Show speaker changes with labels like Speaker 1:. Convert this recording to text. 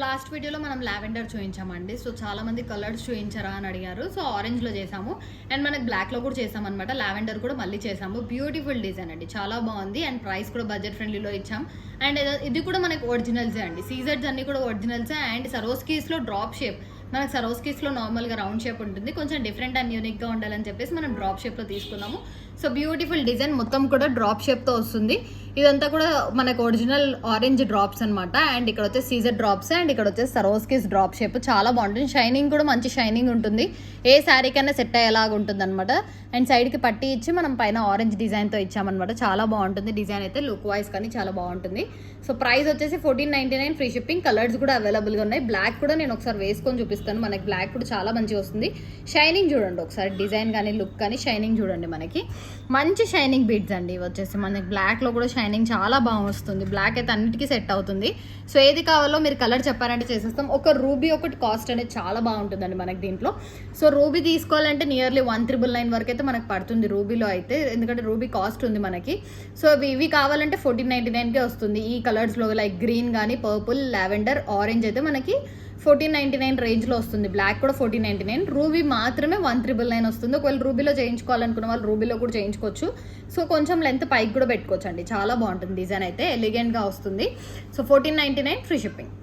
Speaker 1: Last వీడియోలో మనం lavender చూపించామండి. So చాలా మంది కలర్స్ చూపించరా అని అడిగారు. సో ఆరెంజ్లో చేసాము అండ్ మనకి బ్లాక్లో కూడా చేసామన్నమాట. లావెండర్ కూడా మళ్ళీ చేసాము. బ్యూటిఫుల్ డిజైన్ అండి, చాలా బాగుంది అండ్ ప్రైస్ కూడా బడ్జెట్ ఫ్రెండ్లీలో ఇచ్చాం. అండ్ ఇది కూడా మనకి ఒరిజినల్సే అండి. సీజెడ్స్ అన్ని కూడా ఒరిజినల్సే అండ్ సరోస్కీస్లో డ్రాప్ షేప్. మనకు సరోస్కీస్లో నార్మల్గా రౌండ్ షేప్ ఉంటుంది, కొంచెం డిఫరెంట్ అండ్ యూనిక్గా ఉండాలని చెప్పేసి మనం డ్రాప్ షేప్లో తీసుకున్నాము. సో బ్యూటిఫుల్ డిజైన్, మొత్తం కూడా డ్రాప్ షేప్తో వస్తుంది. ఇదంతా కూడా మనకు ఒరిజినల్ ఆరెంజ్ డ్రాప్స్ అనమాట. అండ్ ఇక్కడ వచ్చేసి సీజర్ డ్రాప్స్ అండ్ ఇక్కడ వచ్చేసి సరోస్కీస్ డ్రాప్ షేప్. చాలా బాగుంటుంది, షైనింగ్ కూడా మంచి షైనింగ్ ఉంటుంది, ఏ శారీ కన్నా సెట్ అయ్యేలాగా ఉంటుంది అనమాట. అండ్ సైడ్కి పట్టి ఇచ్చి మనం పైన ఆరెంజ్ డిజైన్తో ఇచ్చామన్నమాట. చాలా బాగుంటుంది డిజైన్ అయితే, లుక్ వైజ్ కానీ చాలా బాగుంటుంది. సో ప్రైస్ వచ్చేసి 1499 ఫ్రీ షిప్పింగ్. కలర్స్ కూడా అవైలబుల్గా ఉన్నాయి. బ్లాక్ కూడా నేను ఒకసారి వేసుకొని చూపిస్తాను. మనకి బ్లాక్ కూడా చాలా మంచిగా వస్తుంది. షైనింగ్ చూడండి ఒకసారి, డిజైన్ కానీ లుక్ కానీ షైనింగ్ చూడండి. మనకి మంచి షైనింగ్ బీడ్స్ అండి వచ్చేసి. మనకి బ్లాక్లో కూడా షైనింగ్ చాలా బాగా వస్తుంది. బ్లాక్ అయితే అన్నిటికీ సెట్ అవుతుంది. సో ఏది కావాలో మీరు కలర్ చెప్పారంటే చేసేస్తాం. ఒక రూబీ ఒకటి కాస్ట్ అనేది చాలా బాగుంటుందండి మనకి దీంట్లో. సో రూబీ తీసుకోవాలంటే నియర్లీ 1999 వరకు అయితే మనకు పడుతుంది రూబీలో అయితే, ఎందుకంటే రూబీ కాస్ట్ ఉంది మనకి. సో ఇవి కావాలంటే 1499కే వస్తుంది. ఈ కలర్స్లో లైక్ గ్రీన్ కానీ పర్పుల్, లావెండర్, ఆరెంజ్ అయితే మనకి 1499 రేంజ్లో వస్తుంది. బ్లాక్ కూడా 1499. రూబీ మాత్రమే 1999 వస్తుంది. ఒకవేళ రూబీలో చేయించుకోవాలనుకున్న వాళ్ళు రూబీలో కూడా చేయించుకోవచ్చు. సో కొంచెం లెంత్ పైకి కూడా పెట్టుకోవచ్చు అండి. చాలా బాగుంటుంది డిజైన్ అయితే, ఎలిగెంట్గా వస్తుంది. So 1499 free shipping.